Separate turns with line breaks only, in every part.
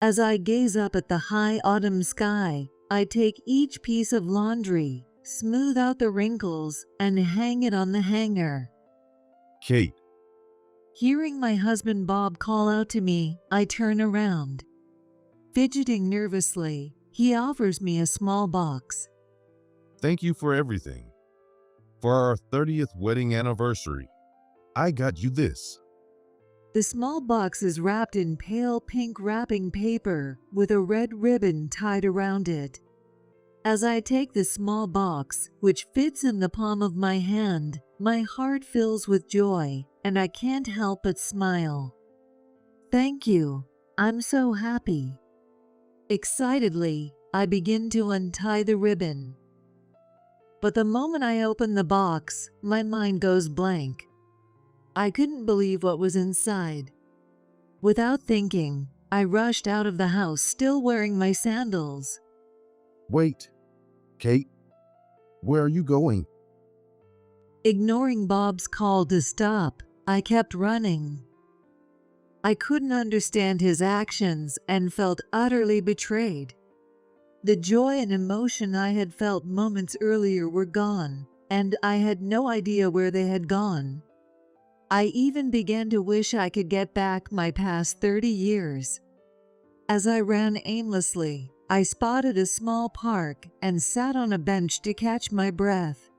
As I gaze up at the high autumn sky, I take each piece of laundry, smooth out the wrinkles, and hang it on the hanger.
Kate,
Hearing my husband Bob call out to me, I turn around. Fidgeting nervously, he offers me a small box.
thank you for everything. For our 30th wedding anniversary, I got you this.
The small box is wrapped in pale pink wrapping paper with a red ribbon tied around it. As I take the small box, which fits in the palm of my hand, my heart fills with joy, and I can't help but smile. Thank you. I'm so happy. Excitedly, I begin to untie the ribbon. But the moment I open the box, my mind goes blank. I couldn't believe what was inside. Without thinking, I rushed out of the house still wearing my sandals.
Wait, Kate, where are you going?
Ignoring Bob's call to stop, I kept running. I couldn't understand his actions and felt utterly betrayed. The joy and emotion I had felt moments earlier were gone, and I had no idea where they had gone. I even began to wish I could get back my past 30 years. As I ran aimlessly, I spotted a small park and sat on a bench to catch my breath.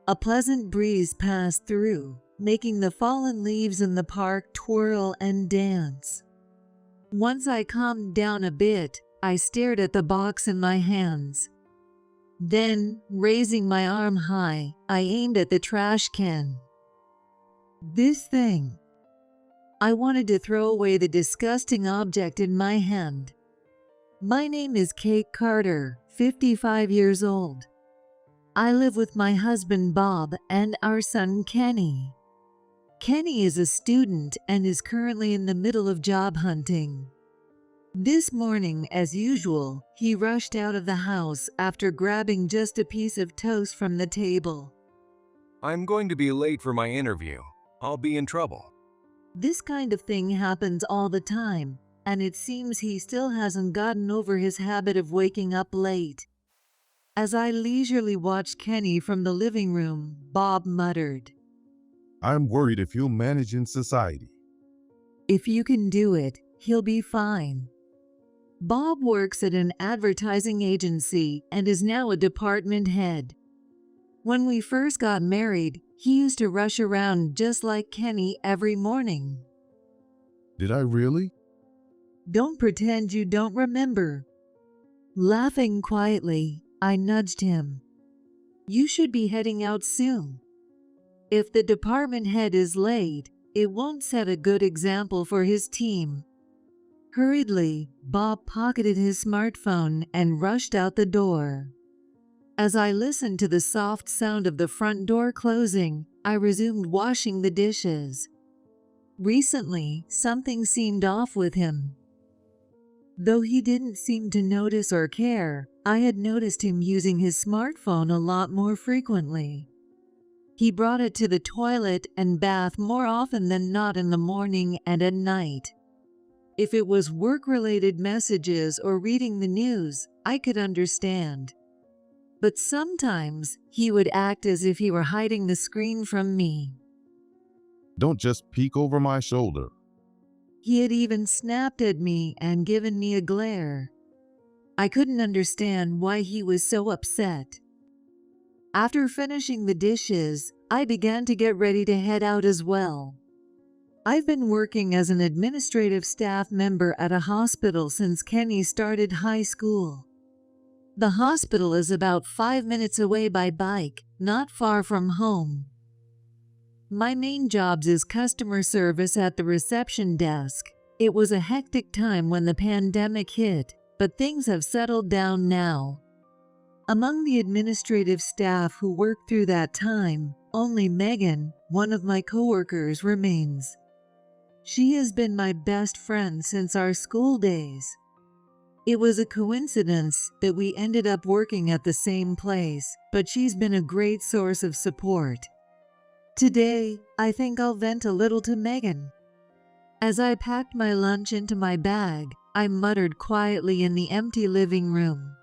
A pleasant breeze passed through, making the fallen leaves in the park twirl and dance. Once I calmed down a bit, I stared at the box in my hands. Then, raising my arm high, I aimed at the trash can. This thing. I wanted to throw away the disgusting object in my hand. My name is Kate Carter, 55 years old. I live with my husband Bob and our son Kenny. Kenny is a student and is currently in the middle of job hunting. This morning, as usual, he rushed out of the house after grabbing just a piece of toast from the table.
I'm going to be late for my interview. I'll be in trouble.
This kind of thing happens all the time, and it seems he still hasn't gotten over his habit of waking up late. As I leisurely watched Kenny from the living room, Bob muttered,
I'm worried if he'll manage in society.
"If you can do it, he'll be fine." Bob works at an advertising agency and is now a department head. When we first got married, he used to rush around just like Kenny every morning.
Did I really?
Don't pretend you don't remember. Laughing quietly, I nudged him. You should be heading out soon. If the department head is late, it won't set a good example for his team. Hurriedly, Bob pocketed his smartphone and rushed out the door. As I listened to the soft sound of the front door closing, I resumed washing the dishes. Recently, something seemed off with him. Though he didn't seem to notice or care, I had noticed him using his smartphone a lot more frequently. He brought it to the toilet and bath more often than not in the morning and at night. If it was work-related messages or reading the news, I could understand. But sometimes he would act as if he were hiding the screen from me.
Don't just peek over my shoulder.
He had even snapped at me and given me a glare. I couldn't understand why he was so upset. After finishing the dishes, I began to get ready to head out as well. I've been working as an administrative staff member at a hospital since Kenny started high school. The hospital is about 5 minutes away by bike, not far from home. My main job is customer service at the reception desk. It was a hectic time when the pandemic hit, but things have settled down now. Among the administrative staff who worked through that time, only Megan, one of my coworkers, remains. She has been my best friend since our school days. It was a coincidence that we ended up working at the same place, but she's been a great source of support. Today, I think I'll vent a little to Megan. As I packed my lunch into my bag, I muttered quietly in the empty living room.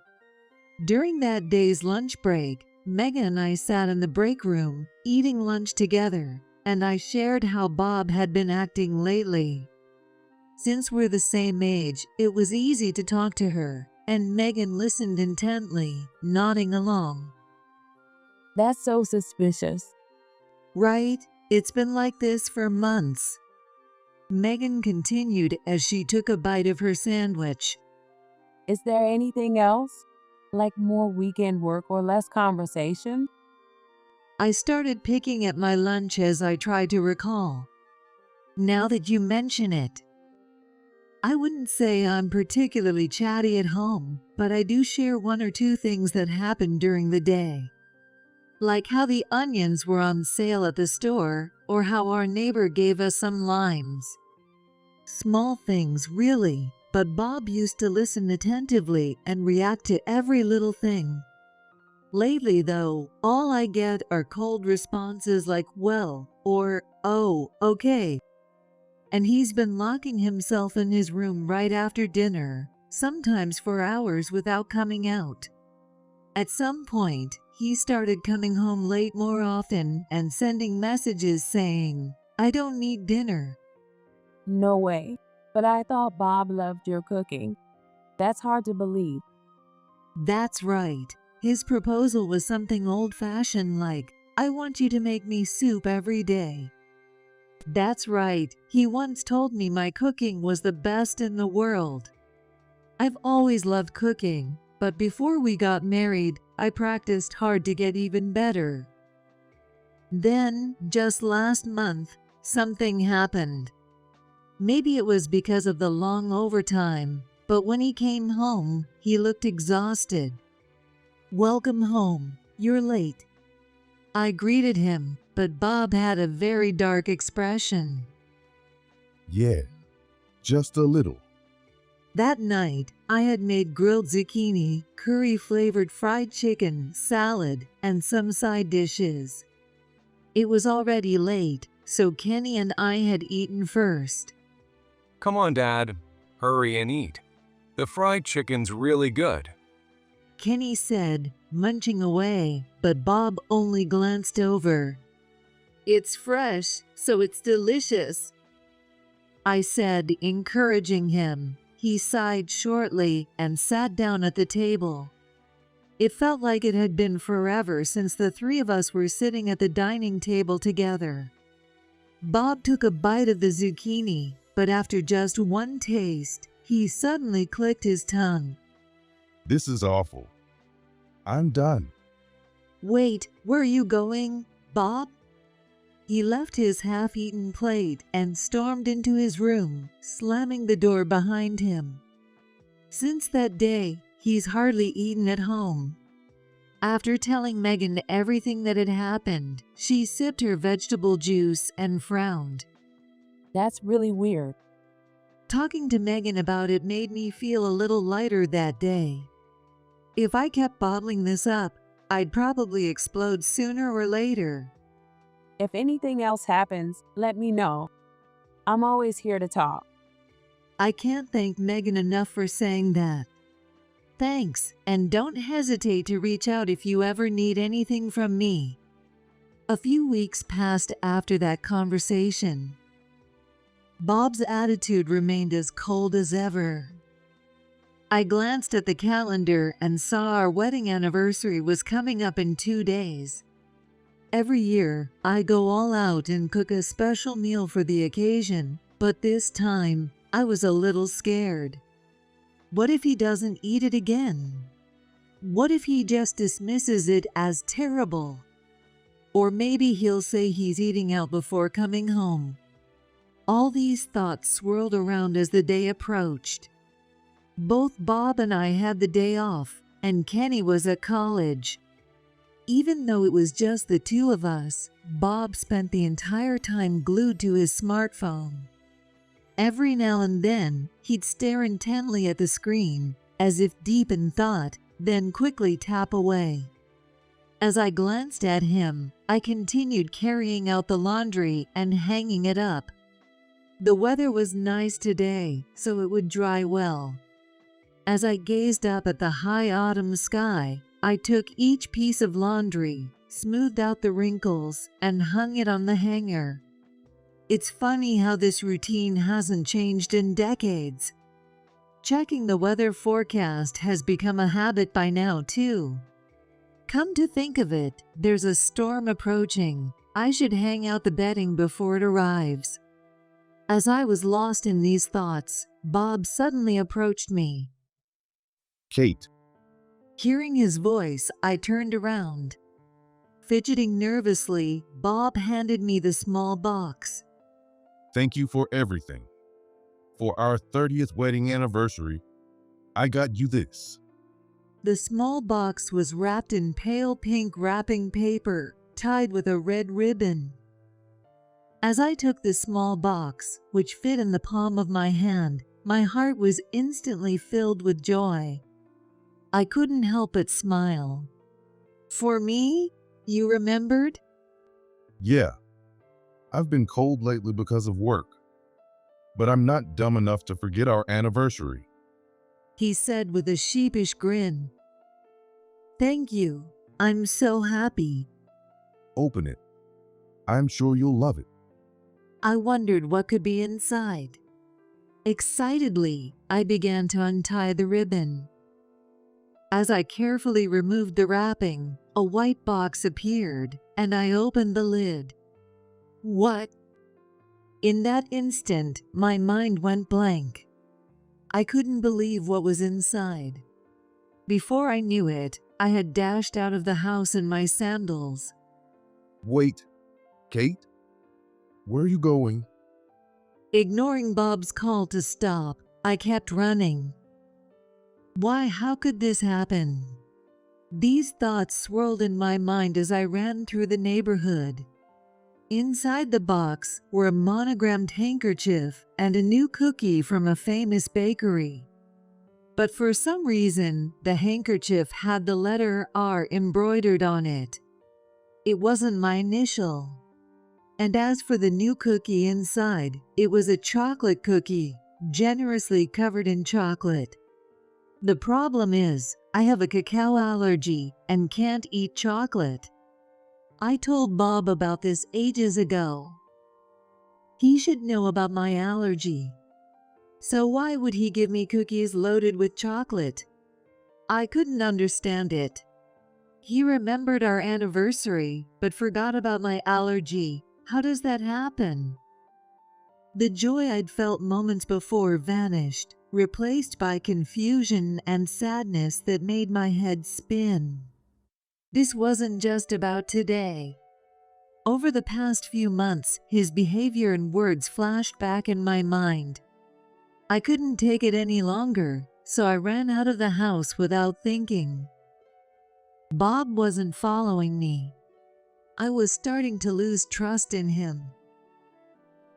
During that day's lunch break, Megan and I sat in the break room, eating lunch together, and I shared how Bob had been acting lately. Since we're the same age, it was easy to talk to her, and Megan listened intently, nodding along.
That's so suspicious.
Right? It's been like this for months. Megan continued as she took a bite of her sandwich.
Is there anything else? Like more weekend work or less conversation?
I started picking at my lunch as I tried to recall. Now that you mention it, I wouldn't say I'm particularly chatty at home, but I do share one or two things that happened during the day. Like how the onions were on sale at the store, or how our neighbor gave us some limes. Small things, really, but Bob used to listen attentively and react to every little thing. Lately, though, all I get are cold responses like, well, or, oh, okay. And he's been locking himself in his room right after dinner, sometimes for hours without coming out. At some point, he started coming home late more often and sending messages saying, I don't need dinner.
No way. But I thought Bob loved your cooking. That's hard to believe.
That's right. His proposal was something old-fashioned like, I want you to make me soup every day. That's right. He once told me my cooking was the best in the world. I've always loved cooking, but before we got married, I practiced hard to get even better. Then, just last month, something happened. Maybe it was because of the long overtime, but when he came home, he looked exhausted. Welcome home. You're late. I greeted him, but Bob had a very dark expression.
Yeah, just a little.
That night, I had made grilled zucchini, curry-flavored fried chicken, salad, and some side dishes. It was already late, so Kenny and I had eaten first.
Come on, Dad. Hurry and eat. The fried chicken's really good.
Kenny said, munching away, but Bob only glanced over. It's fresh, so it's delicious, I said, encouraging him. He sighed shortly and sat down at the table. It felt like it had been forever since the three of us were sitting at the dining table together. Bob took a bite of the zucchini, but after just one taste, he suddenly clicked his tongue.
This is awful. I'm done.
Wait, where are you going, Bob? He left his half-eaten plate and stormed into his room, slamming the door behind him. Since that day, he's hardly eaten at home. After telling Megan everything that had happened, she sipped her vegetable juice and frowned.
That's really weird.
Talking to Megan about it made me feel a little lighter that day. If I kept bottling this up, I'd probably explode sooner or later.
If anything else happens, let me know. I'm always here to talk.
I can't thank Megan enough for saying that. Thanks, and don't hesitate to reach out if you ever need anything from me. A few weeks passed after that conversation. Bob's attitude remained as cold as ever. I glanced at the calendar and saw our wedding anniversary was coming up in 2 days. Every year, I go all out and cook a special meal for the occasion, but this time, I was a little scared. What if he doesn't eat it again? What if he just dismisses it as terrible? Or maybe he'll say he's eating out before coming home. All these thoughts swirled around as the day approached. Both Bob and I had the day off, and Kenny was at college. Even though it was just the two of us, Bob spent the entire time glued to his smartphone. Every now and then, he'd stare intently at the screen, as if deep in thought, then quickly tap away. As I glanced at him, I continued carrying out the laundry and hanging it up. The weather was nice today, so it would dry well. As I gazed up at the high autumn sky, I took each piece of laundry, smoothed out the wrinkles, and hung it on the hanger. It's funny how this routine hasn't changed in decades. Checking the weather forecast has become a habit by now, too. Come to think of it, there's a storm approaching. I should hang out the bedding before it arrives. As I was lost in these thoughts, Bob suddenly approached me.
Kate,
Hearing his voice, I turned around. Fidgeting nervously, Bob handed me the small box.
thank you for everything. For our 30th wedding anniversary, I got you this.
The small box was wrapped in pale pink wrapping paper, tied with a red ribbon. As I took the small box, which fit in the palm of my hand, my heart was instantly filled with joy. I couldn't help but smile. For me? You remembered?
Yeah, I've been cold lately because of work, but I'm not dumb enough to forget our anniversary.
He said with a sheepish grin. Thank you. I'm so happy.
Open it. I'm sure you'll love it.
I wondered what could be inside. Excitedly, I began to untie the ribbon. As I carefully removed the wrapping, a white box appeared, and I opened the lid. What? In that instant, my mind went blank. I couldn't believe what was inside. Before I knew it, I had dashed out of the house in my sandals.
Wait, Kate? Where are you going?
Ignoring Bob's call to stop, I kept running. Why, how could this happen? These thoughts swirled in my mind as I ran through the neighborhood. Inside the box were a monogrammed handkerchief and a new cookie from a famous bakery. But for some reason, the handkerchief had the letter R embroidered on it. It wasn't my initial. And as for the new cookie inside, it was a chocolate cookie, generously covered in chocolate. The problem is, I have a cacao allergy and can't eat chocolate. I told Bob about this ages ago. He should know about my allergy. So why would he give me cookies loaded with chocolate? I couldn't understand it. He remembered our anniversary, but forgot about my allergy. How does that happen? The joy I'd felt moments before vanished, replaced by confusion and sadness that made my head spin. This wasn't just about today. Over the past few months, his behavior and words flashed back in my mind. I couldn't take it any longer, so I ran out of the house without thinking. Bob wasn't following me. I was starting to lose trust in him.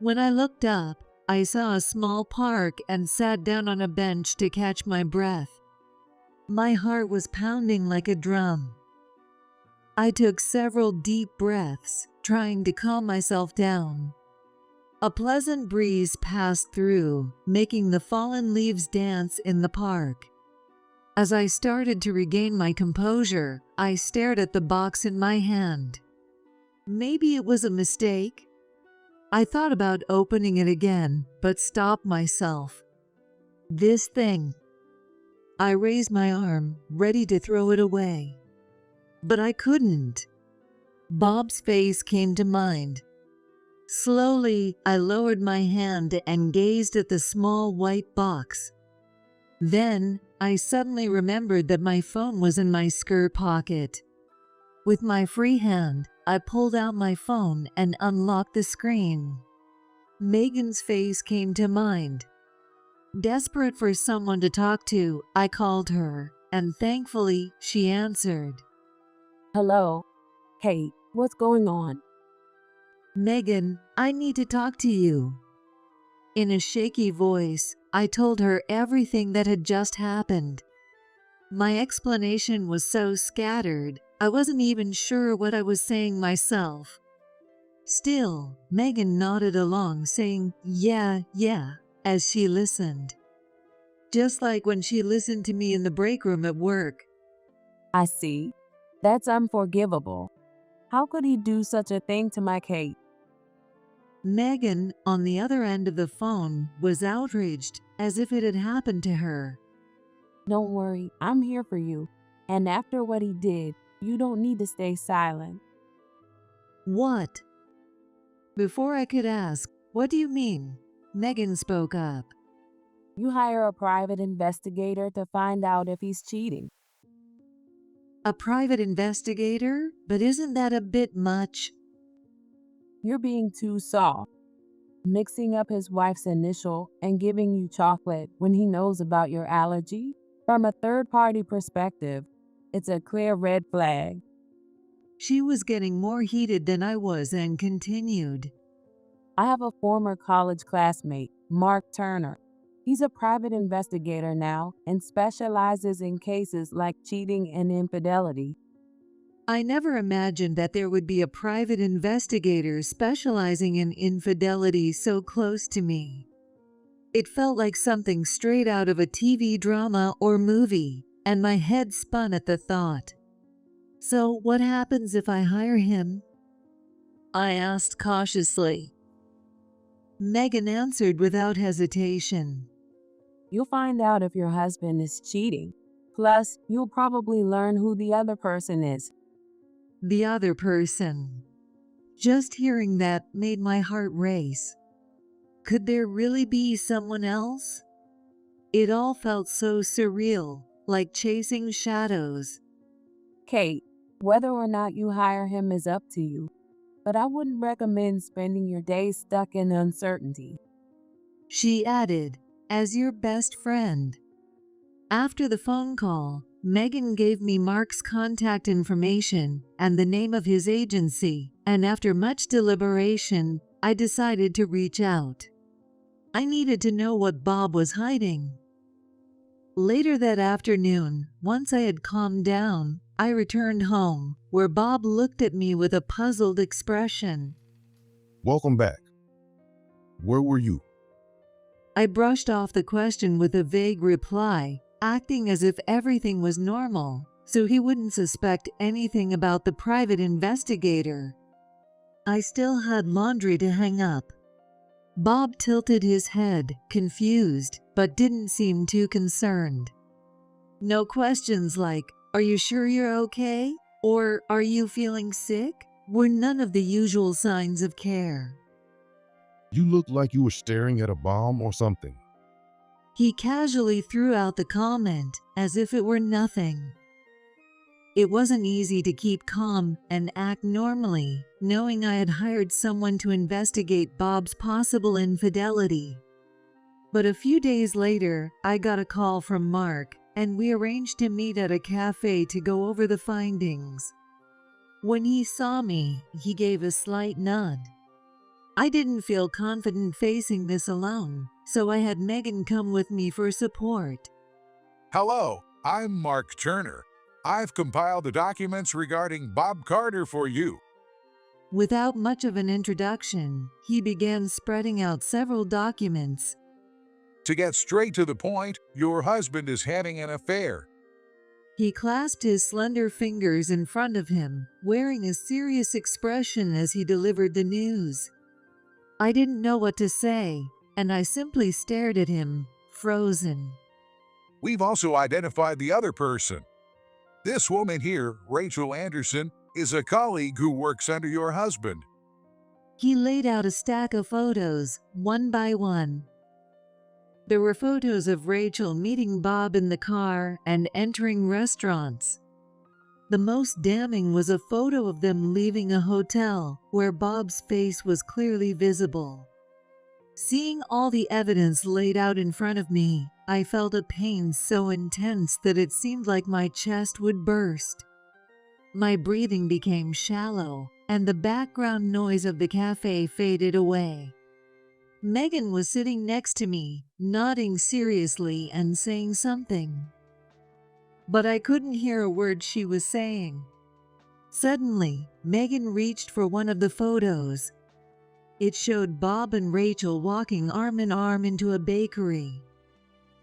When I looked up, I saw a small park and sat down on a bench to catch my breath. My heart was pounding like a drum. I took several deep breaths, trying to calm myself down. A pleasant breeze passed through, making the fallen leaves dance in the park. As I started to regain my composure, I stared at the box in my hand. Maybe it was a mistake. I thought about opening it again, but stopped myself. This thing. I raised my arm, ready to throw it away. But I couldn't. Bob's face came to mind. Slowly, I lowered my hand and gazed at the small white box. Then, I suddenly remembered that my phone was in my skirt pocket. With my free hand, I pulled out my phone and unlocked the screen. Megan's face came to mind. Desperate for someone to talk to, I called her, and thankfully, she answered.
Hello? Kate, what's going on?
Megan, I need to talk to you. In a shaky voice, I told her everything that had just happened. My explanation was so scattered, I wasn't even sure what I was saying myself. Still, Megan nodded along, saying, "Yeah, yeah," as she listened. Just like when she listened to me in the break room at work.
I see. That's unforgivable. How could he do such a thing to my Kate?
Megan, on the other end of the phone, was outraged, as if it had happened to her.
Don't worry, I'm here for you. And after what he did, you don't need to stay silent.
What? Before I could ask, "What do you mean?" Megan spoke up.
You hire a private investigator to find out if he's cheating.
A private investigator? But isn't that a bit much?
You're being too soft, mixing up his wife's initial and giving you chocolate when he knows about your allergy. From a third-party perspective, it's a clear red flag.
She was getting more heated than I was and continued.
I have a former college classmate, Mark Turner. He's a private investigator now and specializes in cases like cheating and infidelity.
I never imagined that there would be a private investigator specializing in infidelity so close to me. It felt like something straight out of a TV drama or movie, and my head spun at the thought. "So what happens if I hire him?" I asked cautiously. Megan answered without hesitation.
You'll find out if your husband is cheating. Plus, you'll probably learn who the other person is.
The other person. Just hearing that made my heart race. Could there really be someone else? It all felt so surreal, like chasing shadows.
Kate, whether or not you hire him is up to you, but I wouldn't recommend spending your days stuck in uncertainty.
She added, "As your best friend." After the phone call, Megan gave me Mark's contact information and the name of his agency, and after much deliberation, I decided to reach out. I needed to know what Bob was hiding. Later that afternoon, once I had calmed down, I returned home, where Bob looked at me with a puzzled expression.
Welcome back. Where were you?
I brushed off the question with a vague reply, acting as if everything was normal, so he wouldn't suspect anything about the private investigator. I still had laundry to hang up. Bob tilted his head, confused, but didn't seem too concerned. No questions like, "Are you sure you're okay?" or "Are you feeling sick?" were none of the usual signs of care.
You looked like you were staring at a bomb or something.
He casually threw out the comment, as if it were nothing. It wasn't easy to keep calm and act normally, knowing I had hired someone to investigate Bob's possible infidelity. But a few days later, I got a call from Mark, and we arranged to meet at a cafe to go over the findings. When he saw me, he gave a slight nod. I didn't feel confident facing this alone, so I had Megan come with me for support.
Hello, I'm Mark Turner. I've compiled the documents regarding Bob Carter for you.
Without much of an introduction, he began spreading out several documents.
To get straight to the point, your husband is having an affair.
He clasped his slender fingers in front of him, wearing a serious expression as he delivered the news. I didn't know what to say, and I simply stared at him, frozen.
We've also identified the other person. This woman here, Rachel Anderson, is a colleague who works under your husband.
He laid out a stack of photos, one by one. There were photos of Rachel meeting Bob in the car and entering restaurants. The most damning was a photo of them leaving a hotel, where Bob's face was clearly visible. Seeing all the evidence laid out in front of me, I felt a pain so intense that it seemed like my chest would burst. My breathing became shallow, and the background noise of the cafe faded away. Megan was sitting next to me, nodding seriously and saying something. But I couldn't hear a word she was saying. Suddenly, Megan reached for one of the photos, It showed Bob and Rachel walking arm in arm into a bakery.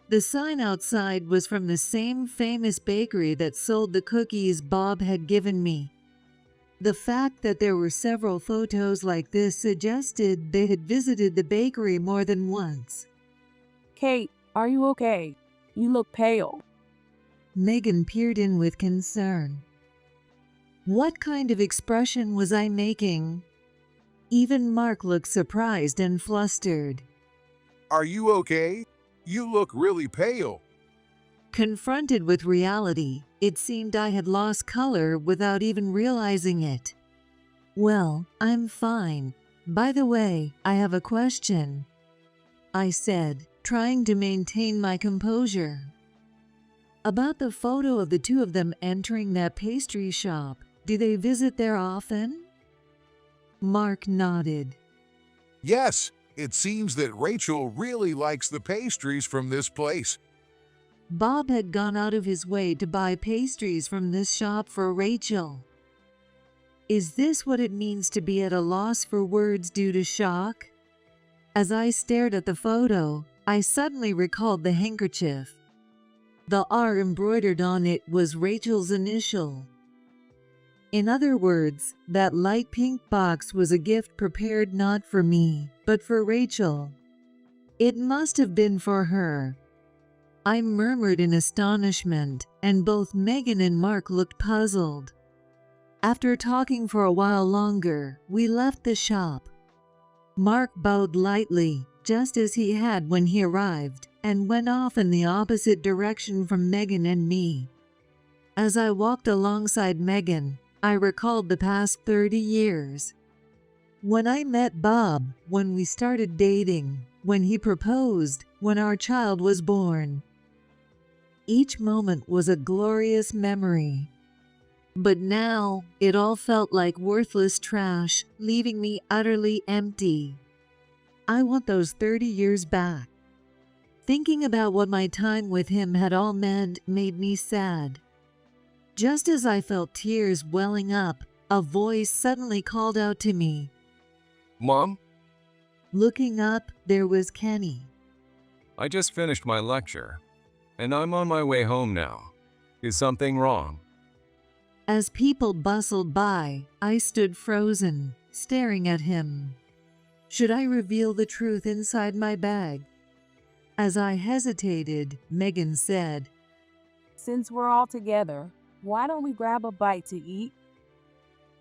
The sign outside was from the same famous bakery that sold the cookies Bob had given me. The fact that there were several photos like this suggested they had visited the bakery more than once.
Kate, are you okay? You look pale.
Megan peered in with concern. What kind of expression was I making? Even Mark looked surprised and flustered.
Are you okay? You look really pale.
Confronted with reality, it seemed I had lost color without even realizing it. Well, I'm fine. By the way, I have a question, I said, trying to maintain my composure. About the photo of the two of them entering that pastry shop. Do they visit there often? Mark nodded.
Yes, it seems that Rachel really likes the pastries from this place.
Bob had gone out of his way to buy pastries from this shop for Rachel. Is this what it means to be at a loss for words due to shock? As I stared at the photo, I suddenly recalled the handkerchief. The R embroidered on it was Rachel's initial. In other words, that light pink box was a gift prepared not for me, but for Rachel. It must have been for her. I murmured in astonishment, and both Megan and Mark looked puzzled. After talking for a while longer, we left the shop. Mark bowed lightly, just as he had when he arrived, and went off in the opposite direction from Megan and me. As I walked alongside Megan, I recalled the past 30 years. When I met Bob, when we started dating, when he proposed, when our child was born. Each moment was a glorious memory. But now, it all felt like worthless trash, leaving me utterly empty. I want those 30 years back. Thinking about what my time with him had all meant made me sad. Just as I felt tears welling up, a voice suddenly called out to me.
Mom,
Looking up, there was Kenny.
I just finished my lecture, and I'm on my way home now. Is something wrong?
As people bustled by, I stood frozen, staring at him. Should I reveal the truth inside my bag? As I hesitated, Megan said,
Since we're all together, why don't we grab a bite to eat?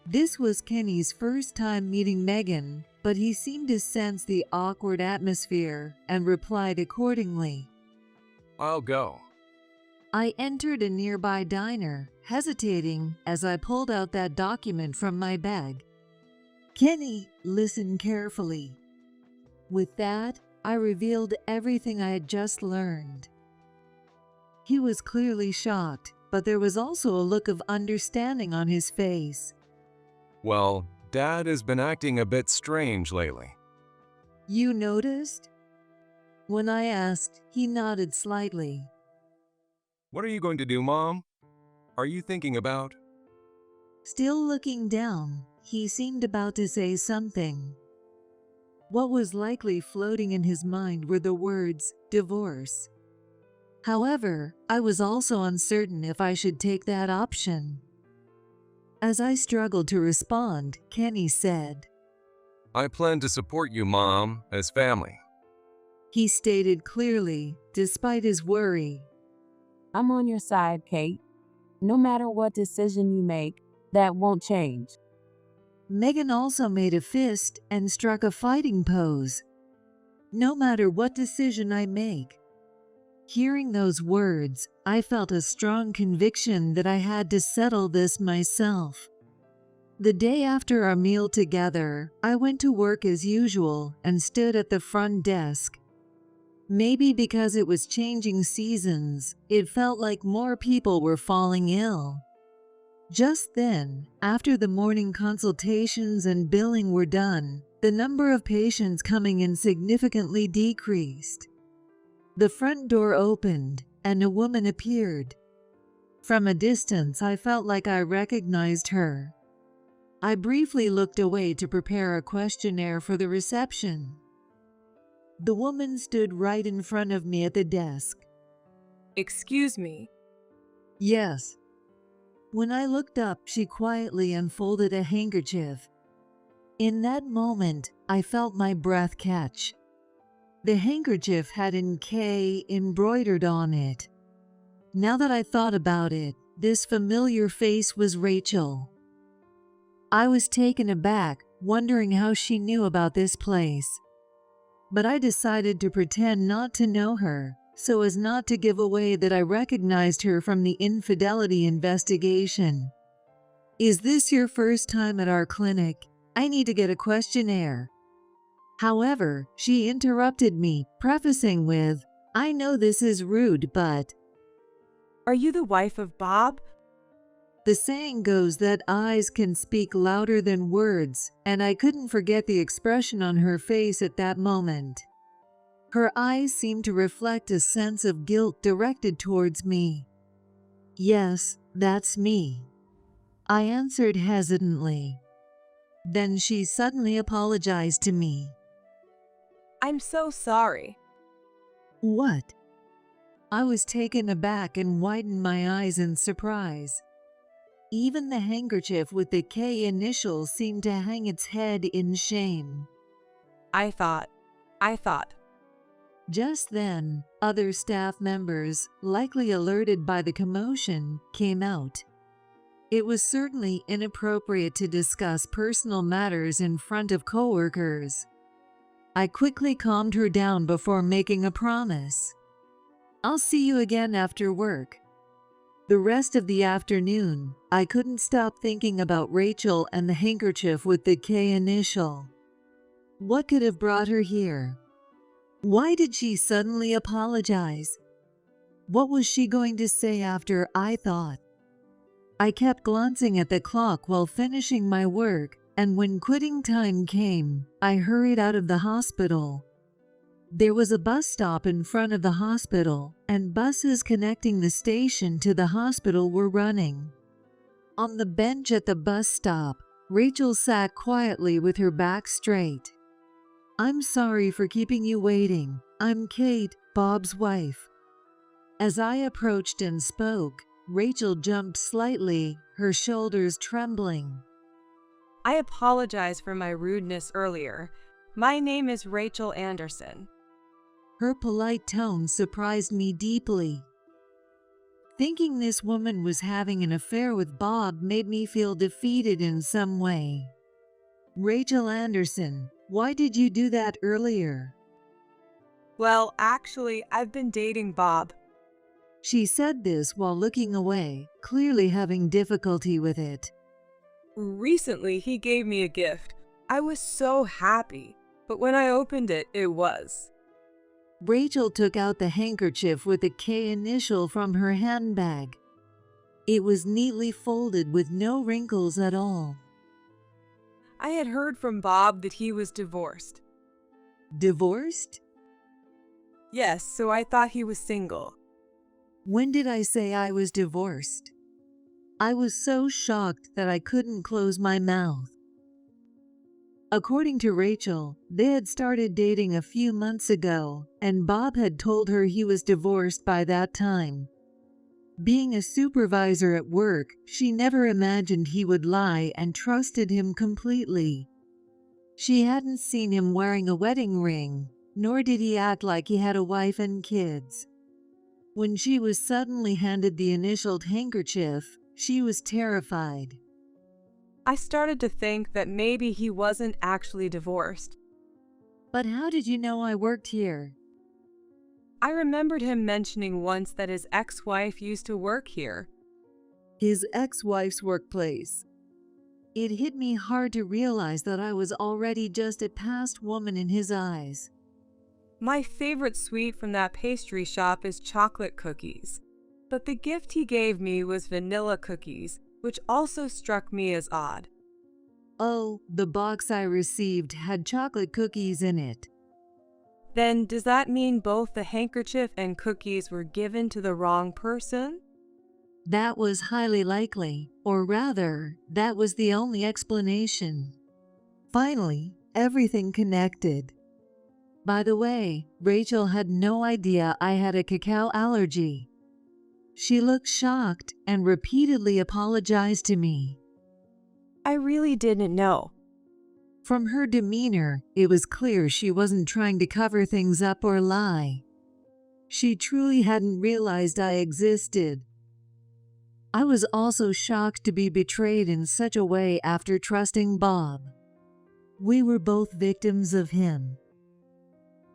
This was Kenny's first time meeting Megan, but he seemed to sense the awkward atmosphere and replied accordingly.
I'll go.
I entered a nearby diner, hesitating as I pulled out that document from my bag. Kenny, listen carefully. With that, I revealed everything I had just learned. He was clearly shocked, but there was also a look of understanding on his face.
Well, Dad has been acting a bit strange lately.
You noticed? When I asked, he nodded slightly.
What are you going to do, Mom? Are you thinking about?
Still looking down, he seemed about to say something. What was likely floating in his mind were the words, divorce. However, I was also uncertain if I should take that option. As I struggled to respond, Kenny said,
I plan to support you, Mom, as family.
He stated clearly, despite his worry.
I'm on your side, Kate. No matter what decision you make, that won't change.
Megan also made a fist and struck a fighting pose. No matter what decision I make. Hearing those words, I felt a strong conviction that I had to settle this myself. The day after our meal together, I went to work as usual and stood at the front desk. Maybe because it was changing seasons, it felt like more people were falling ill. Just then, after the morning consultations and billing were done, the number of patients coming in significantly decreased. The front door opened, and a woman appeared. From a distance, I felt like I recognized her. I briefly looked away to prepare a questionnaire for the reception. The woman stood right in front of me at the desk.
Excuse me.
Yes. When I looked up, she quietly unfolded a handkerchief. In that moment, I felt my breath catch. The handkerchief had an K embroidered on it. Now that I thought about it, this familiar face was Rachel. I was taken aback, wondering how she knew about this place. But I decided to pretend not to know her, so as not to give away that I recognized her from the infidelity investigation. Is this your first time at our clinic? I need to get a questionnaire. However, she interrupted me, prefacing with, I know this is rude, but…
Are you the wife of Bob?
The saying goes that eyes can speak louder than words, and I couldn't forget the expression on her face at that moment. Her eyes seemed to reflect a sense of guilt directed towards me. Yes, that's me. I answered hesitantly. Then she suddenly apologized to me.
I'm so sorry.
What? I was taken aback and widened my eyes in surprise. Even the handkerchief with the K initials seemed to hang its head in shame.
I thought.
Just then, other staff members, likely alerted by the commotion, came out. It was certainly inappropriate to discuss personal matters in front of coworkers. I quickly calmed her down before making a promise. I'll see you again after work. The rest of the afternoon, I couldn't stop thinking about Rachel and the handkerchief with the K initial. What could have brought her here? Why did she suddenly apologize? What was she going to say after I thought? I kept glancing at the clock while finishing my work, and when quitting time came, I hurried out of the hospital. There was a bus stop in front of the hospital, and buses connecting the station to the hospital were running. On the bench at the bus stop, Rachel sat quietly with her back straight. I'm sorry for keeping you waiting. I'm Kate, Bob's wife. As I approached and spoke, Rachel jumped slightly, her shoulders trembling.
I apologize for my rudeness earlier. My name is Rachel Anderson.
Her polite tone surprised me deeply. Thinking this woman was having an affair with Bob made me feel defeated in some way. Rachel Anderson, why did you do that earlier?
Well, actually, I've been dating Bob.
She said this while looking away, clearly having difficulty with it.
Recently, he gave me a gift. I was so happy, but when I opened it, it was…
Rachel took out the handkerchief with the K initial from her handbag. It was neatly folded with no wrinkles at all.
I had heard from Bob that he was divorced.
Divorced?
Yes, so I thought he was single.
When did I say I was divorced? I was so shocked that I couldn't close my mouth. According to Rachel, they had started dating a few months ago, and Bob had told her he was divorced by that time. Being a supervisor at work, she never imagined he would lie and trusted him completely. She hadn't seen him wearing a wedding ring, nor did he act like he had a wife and kids. When she was suddenly handed the initialed handkerchief, she was terrified.
I started to think that maybe he wasn't actually divorced.
But how did you know I worked here?
I remembered him mentioning once that his ex-wife used to work here.
His ex-wife's workplace. It hit me hard to realize that I was already just a past woman in his eyes.
My favorite sweet from that pastry shop is chocolate cookies. But the gift he gave me was vanilla cookies, which also struck me as odd.
Oh, the box I received had chocolate cookies in it.
Then does that mean both the handkerchief and cookies were given to the wrong person?
That was highly likely, or rather, that was the only explanation. Finally, everything connected. By the way, Rachel had no idea I had a cacao allergy. She looked shocked and repeatedly apologized to me.
I really didn't know.
From her demeanor, it was clear she wasn't trying to cover things up or lie. She truly hadn't realized I existed. I was also shocked to be betrayed in such a way after trusting Bob. We were both victims of him.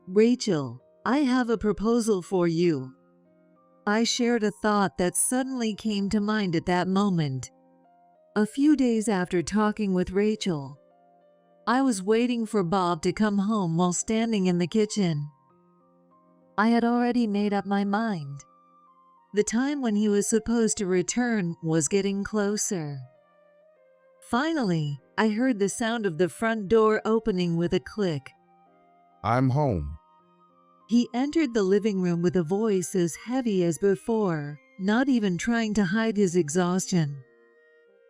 Rachel, I have a proposal for you. I shared a thought that suddenly came to mind at that moment. A few days after talking with Rachel, I was waiting for Bob to come home while standing in the kitchen. I had already made up my mind. The time when he was supposed to return was getting closer. Finally, I heard the sound of the front door opening with a click.
I'm home.
He entered the living room with a voice as heavy as before, not even trying to hide his exhaustion.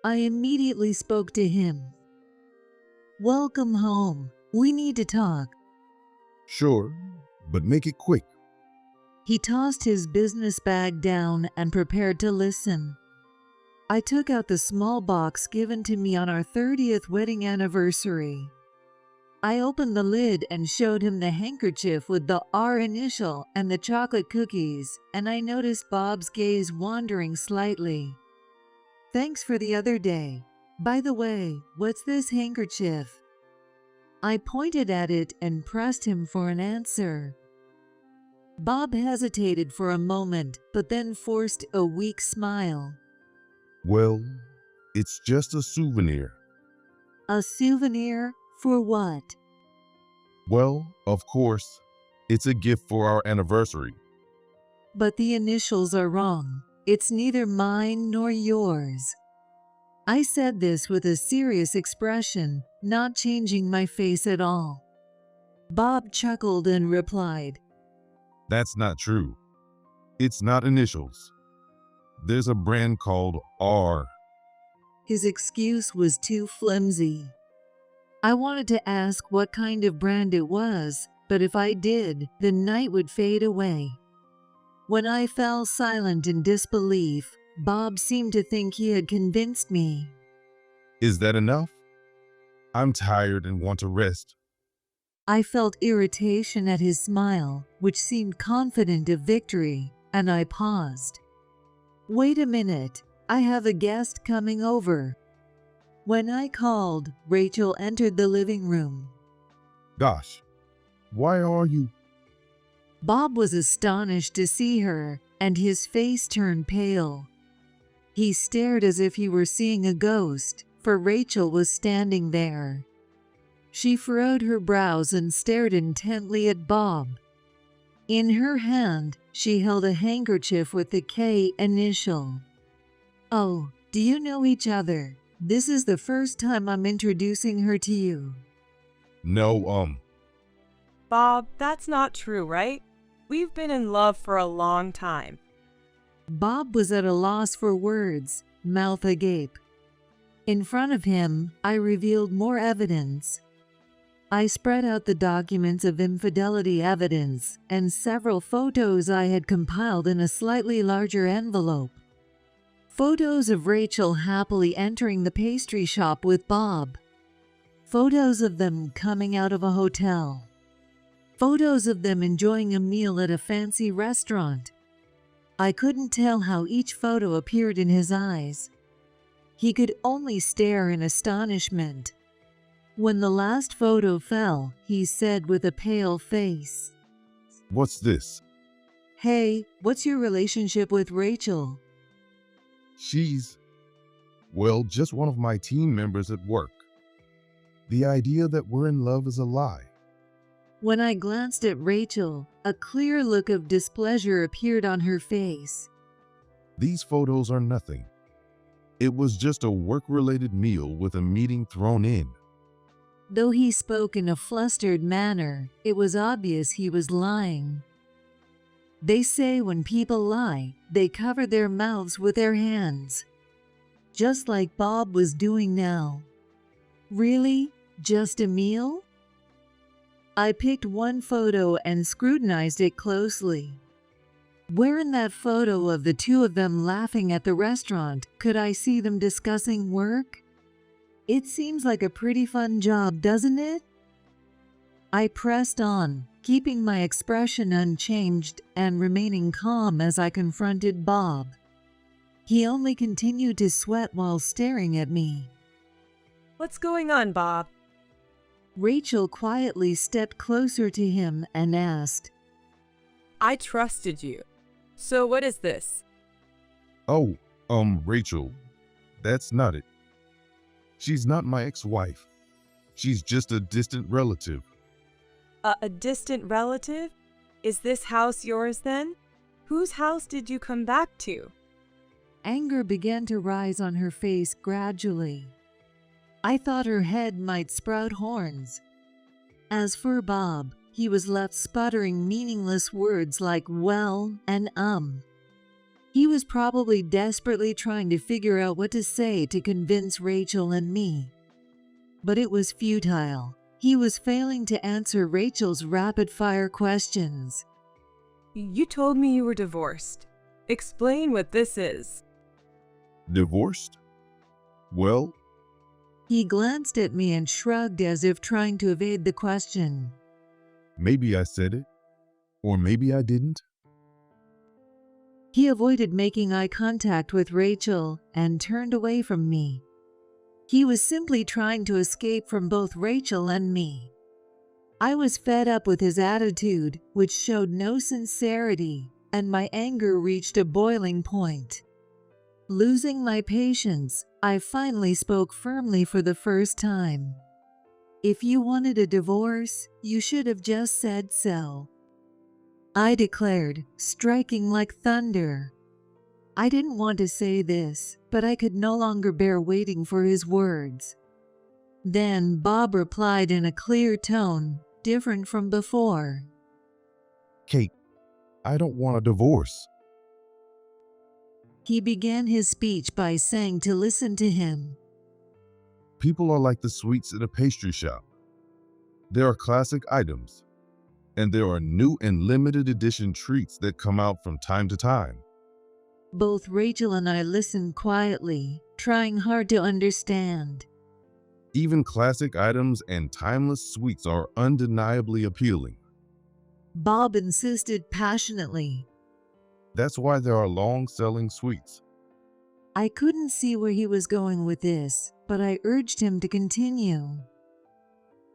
I immediately spoke to him. "Welcome home. We need to talk."
Sure, but make it quick.
He tossed his business bag down and prepared to listen. I took out the small box given to me on our 30th wedding anniversary. I opened the lid and showed him the handkerchief with the R initial and the chocolate cookies, and I noticed Bob's gaze wandering slightly. "Thanks for the other day. By the way, what's this handkerchief?" I pointed at it and pressed him for an answer. Bob hesitated for a moment, but then forced a weak smile.
Well, it's just a souvenir.
"A souvenir? For what?"
Well, of course, it's a gift for our anniversary.
"But the initials are wrong. It's neither mine nor yours." I said this with a serious expression, not changing my face at all. Bob chuckled and replied,
That's not true. It's not initials. There's a brand called R.
His excuse was too flimsy. I wanted to ask what kind of brand it was, but if I did, the night would fade away. When I fell silent in disbelief, Bob seemed to think he had convinced me.
Is that enough? I'm tired and want to rest.
I felt irritation at his smile, which seemed confident of victory, and I paused. "Wait a minute, I have a guest coming over." When I called, Rachel entered the living room.
Gosh, why are you?
Bob was astonished to see her, and his face turned pale. He stared as if he were seeing a ghost, for Rachel was standing there. She furrowed her brows and stared intently at Bob. In her hand, she held a handkerchief with the K initial. "Oh, do you know each other? This is the first time I'm introducing her to you."
No,
Bob, that's not true, right? We've been in love for a long time.
Bob was at a loss for words, mouth agape. In front of him, I revealed more evidence. I spread out the documents of infidelity evidence and several photos I had compiled in a slightly larger envelope. Photos of Rachel happily entering the pastry shop with Bob. Photos of them coming out of a hotel. Photos of them enjoying a meal at a fancy restaurant. I couldn't tell how each photo appeared in his eyes. He could only stare in astonishment. When the last photo fell, he said with a pale face,
what's this?
"Hey, what's your relationship with Rachel?"
She's, well, just one of my team members at work. The idea that we're in love is a lie.
When I glanced at Rachel, a clear look of displeasure appeared on her face.
These photos are nothing. It was just a work-related meal with a meeting thrown in.
Though he spoke in a flustered manner, it was obvious he was lying. They say when people lie, they cover their mouths with their hands. Just like Bob was doing now. Really? Just a meal? I picked one photo and scrutinized it closely. Where in that photo of the two of them laughing at the restaurant could I see them discussing work? It seems like a pretty fun job, doesn't it? I pressed on, keeping my expression unchanged and remaining calm as I confronted Bob. He only continued to sweat while staring at me.
What's going on, Bob?
Rachel quietly stepped closer to him and asked,
I trusted you. So what is this?
Oh, Rachel, that's not it. She's not my ex-wife. She's just a distant relative.
A distant relative? Is this house yours then? Whose house did you come back to?
Anger began to rise on her face gradually. I thought her head might sprout horns. As for Bob, he was left sputtering meaningless words like well and He was probably desperately trying to figure out what to say to convince Rachel and me. But it was futile. He was failing to answer Rachel's rapid-fire questions.
You told me you were divorced. Explain what this is.
Divorced? Well,
He glanced at me and shrugged as if trying to evade the question.
maybe I said it, or maybe I didn't.
He avoided making eye contact with Rachel and turned away from me. He was simply trying to escape from both Rachel and me. I was fed up with his attitude, which showed no sincerity, and my anger reached a boiling point. Losing my patience, I finally spoke firmly for the first time. If you wanted a divorce, you should have just said so. I declared, striking like thunder. I didn't want to say this, but I could no longer bear waiting for his words. Then Bob replied in a clear tone, different from before.
Kate, I don't want a divorce.
He began his speech by saying to listen to him.
People are like the sweets in a pastry shop. There are classic items, and there are new and limited edition treats that come out from time to time.
Both Rachel and I listened quietly, trying hard to understand.
Even classic items and timeless sweets are undeniably appealing.
Bob insisted passionately.
That's why there are long-selling sweets.
I couldn't see where he was going with this, but I urged him to continue.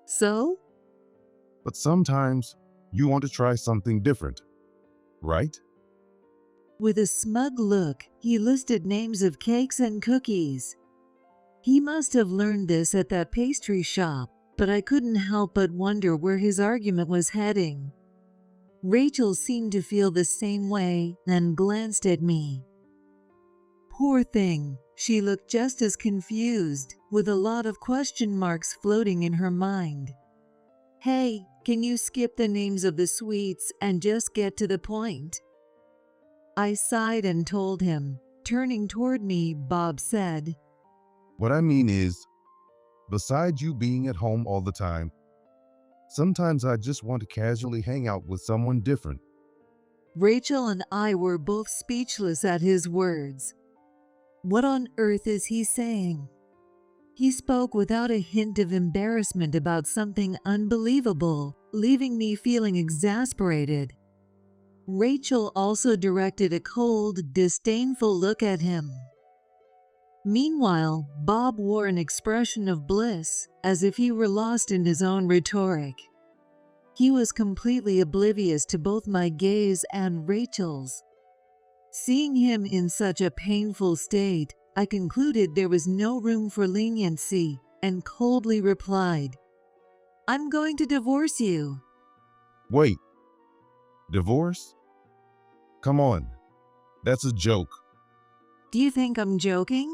So?
But sometimes you want to try something different, right?
With a smug look, he listed names of cakes and cookies. He must have learned this at that pastry shop, but I couldn't help but wonder where his argument was heading. Rachel seemed to feel the same way and glanced at me. Poor thing, she looked just as confused, with a lot of question marks floating in her mind. Hey, can you skip the names of the sweets and just get to the point? I sighed and told him. Turning toward me, Bob said,
What I mean is, besides you being at home all the time, sometimes I just want to casually hang out with someone different.
Rachel and I were both speechless at his words. What on earth is he saying? He spoke without a hint of embarrassment about something unbelievable, leaving me feeling exasperated. Rachel also directed a cold, disdainful look at him. Meanwhile, Bob wore an expression of bliss, as if he were lost in his own rhetoric. He was completely oblivious to both my gaze and Rachel's. Seeing him in such a painful state, I concluded there was no room for leniency and coldly replied, I'm going to divorce you.
Wait, divorce? Come on, that's a joke.
Do you think I'm joking?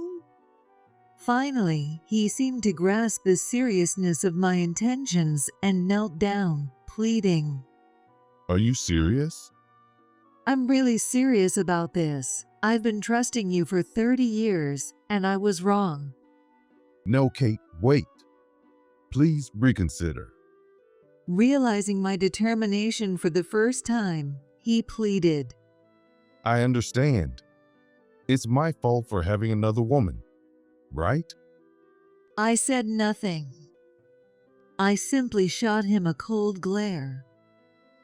Finally, he seemed to grasp the seriousness of my intentions and knelt down, pleading.
Are you serious?
I'm really serious about this. I've been trusting you for 30 years, and I was wrong.
No, Kate, wait. Please reconsider.
Realizing my determination for the first time, he pleaded.
I understand. It's my fault for having another woman, right?
I said nothing. I simply shot him a cold glare.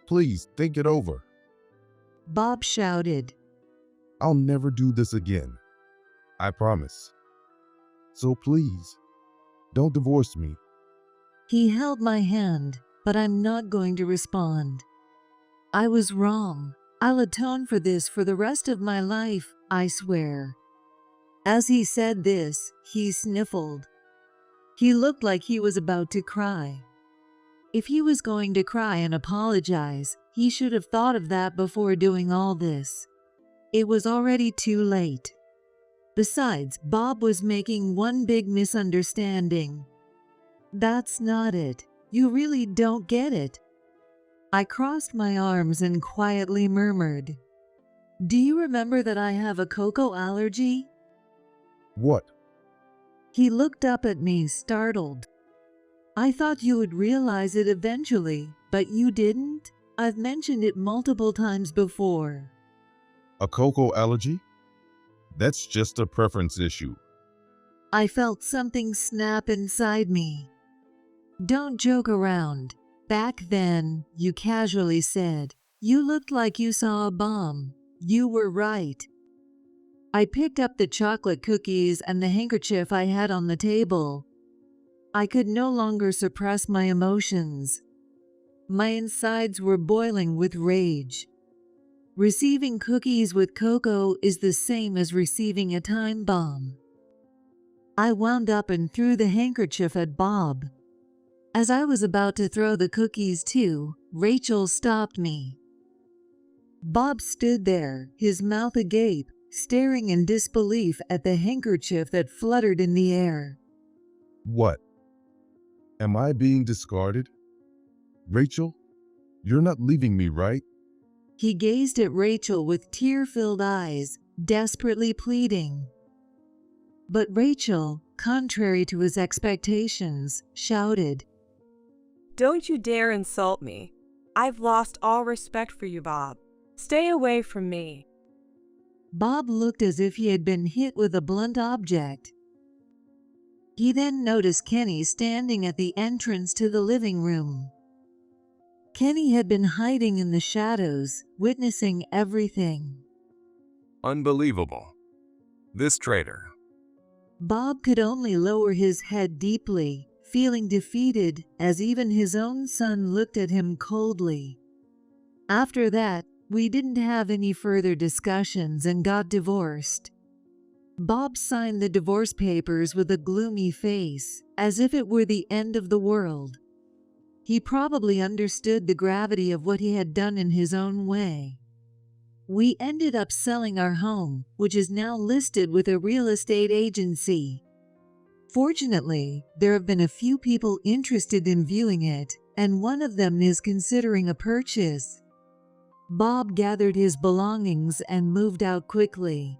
Please think it over.
Bob shouted.
I'll never do this again. I promise. So please, don't divorce me.
He held my hand, but I'm not going to respond. I was wrong. I'll atone for this for the rest of my life, I swear. As he said this, he sniffled. He looked like he was about to cry. If he was going to cry and apologize, he should have thought of that before doing all this. It was already too late. Besides, Bob was making one big misunderstanding. That's not it. You really don't get it. I crossed my arms and quietly murmured, Do you remember that I have a cocoa allergy?
What?
He looked up at me, startled. I thought you would realize it eventually, but you didn't? I've mentioned it multiple times before.
A cocoa allergy? That's just a preference issue.
I felt something snap inside me. Don't joke around. Back then, you casually said, you looked like you saw a bomb. You were right. I picked up the chocolate cookies and the handkerchief I had on the table. I could no longer suppress my emotions. My insides were boiling with rage. Receiving cookies with cocoa is the same as receiving a time bomb. I wound up and threw the handkerchief at Bob. As I was about to throw the cookies too, Rachel stopped me. Bob stood there, his mouth agape, staring in disbelief at the handkerchief that fluttered in the air.
What? Am I being discarded? Rachel, you're not leaving me, right?
He gazed at Rachel with tear-filled eyes, desperately pleading. But Rachel, contrary to his expectations, shouted,
Don't you dare insult me. I've lost all respect for you, Bob. Stay away from me.
Bob looked as if he had been hit with a blunt object. He then noticed Kenny standing at the entrance to the living room. Kenny had been hiding in the shadows, witnessing everything.
Unbelievable. This traitor.
Bob could only lower his head deeply, feeling defeated as even his own son looked at him coldly. After that, we didn't have any further discussions and got divorced. Bob signed the divorce papers with a gloomy face, as if it were the end of the world. He probably understood the gravity of what he had done in his own way. We ended up selling our home, which is now listed with a real estate agency. Fortunately, there have been a few people interested in viewing it, and one of them is considering a purchase. Bob gathered his belongings and moved out quickly.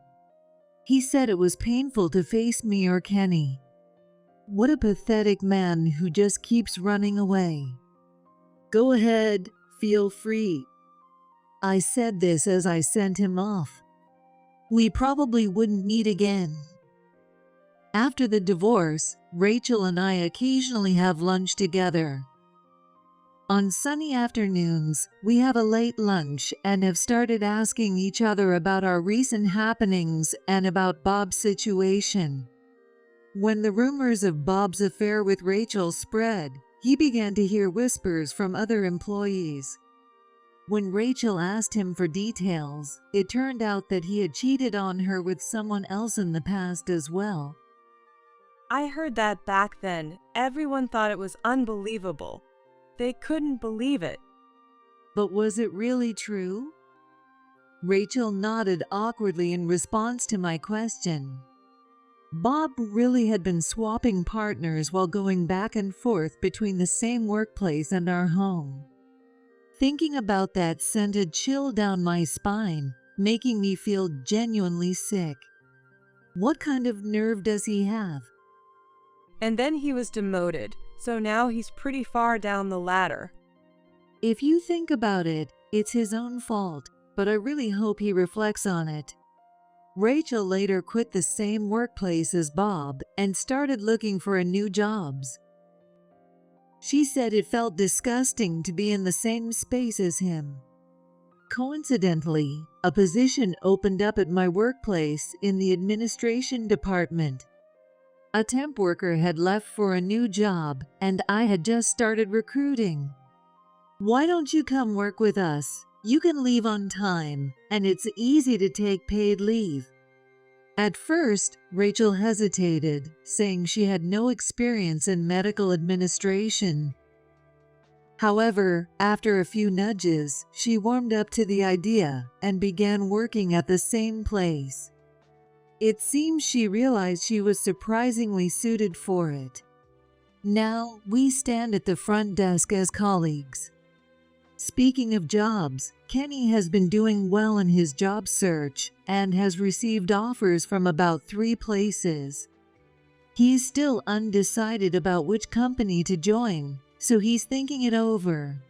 He said it was painful to face me or Kenny. What a pathetic man who just keeps running away. Go ahead, feel free. I said this as I sent him off. We probably wouldn't meet again. After the divorce, Rachel and I occasionally have lunch together. On sunny afternoons, we have a late lunch and have started asking each other about our recent happenings and about Bob's situation. When the rumors of Bob's affair with Rachel spread, he began to hear whispers from other employees. When Rachel asked him for details, it turned out that he had cheated on her with someone else in the past as well.
I heard that back then. Everyone thought it was unbelievable. They couldn't believe it.
But was it really true? Rachel nodded awkwardly in response to my question. Bob really had been swapping partners while going back and forth between the same workplace and our home. Thinking about that sent a chill down my spine, making me feel genuinely sick. What kind of nerve does he have?
And then he was demoted, so now he's pretty far down the ladder.
If you think about it, it's his own fault, but I really hope he reflects on it. Rachel later quit the same workplace as Bob and started looking for a new jobs. She said it felt disgusting to be in the same space as him. Coincidentally, a position opened up at my workplace in the administration department. A temp worker had left for a new job, and I had just started recruiting. "Why don't you come work with us? You can leave on time, and it's easy to take paid leave." At first, Rachel hesitated, saying she had no experience in medical administration. However, after a few nudges, she warmed up to the idea and began working at the same place. It seems she realized she was surprisingly suited for it. Now, we stand at the front desk as colleagues. Speaking of jobs, Kenny has been doing well in his job search and has received offers from about 3 places. He's still undecided about which company to join, so he's thinking it over.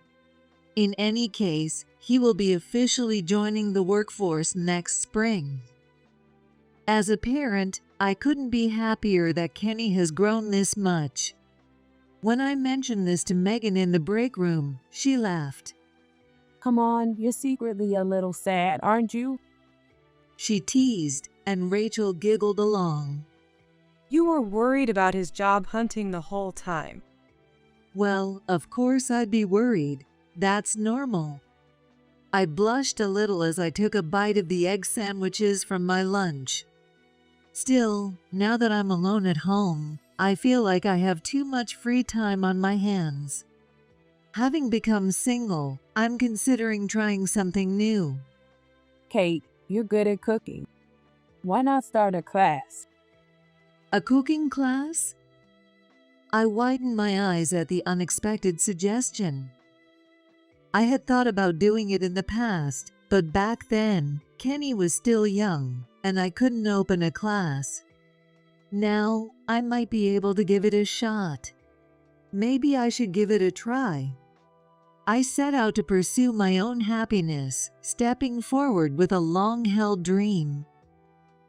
In any case, he will be officially joining the workforce next spring. As a parent, I couldn't be happier that Kenny has grown this much. When I mentioned this to Megan in the break room, she laughed.
Come on, you're secretly a little sad, aren't you?
She teased, and Rachel giggled along.
You were worried about his job hunting the whole time.
Well, of course I'd be worried. That's normal. I blushed a little as I took a bite of the egg sandwiches from my lunch. Still, now that I'm alone at home, I feel like I have too much free time on my hands. Having become single, I'm considering trying something new.
Kate, you're good at cooking. Why not start a class?
A cooking class? I widened my eyes at the unexpected suggestion. I had thought about doing it in the past, but back then, Kenny was still young, and I couldn't open a class. Now, I might be able to give it a shot. Maybe I should give it a try. I set out to pursue my own happiness, stepping forward with a long-held dream.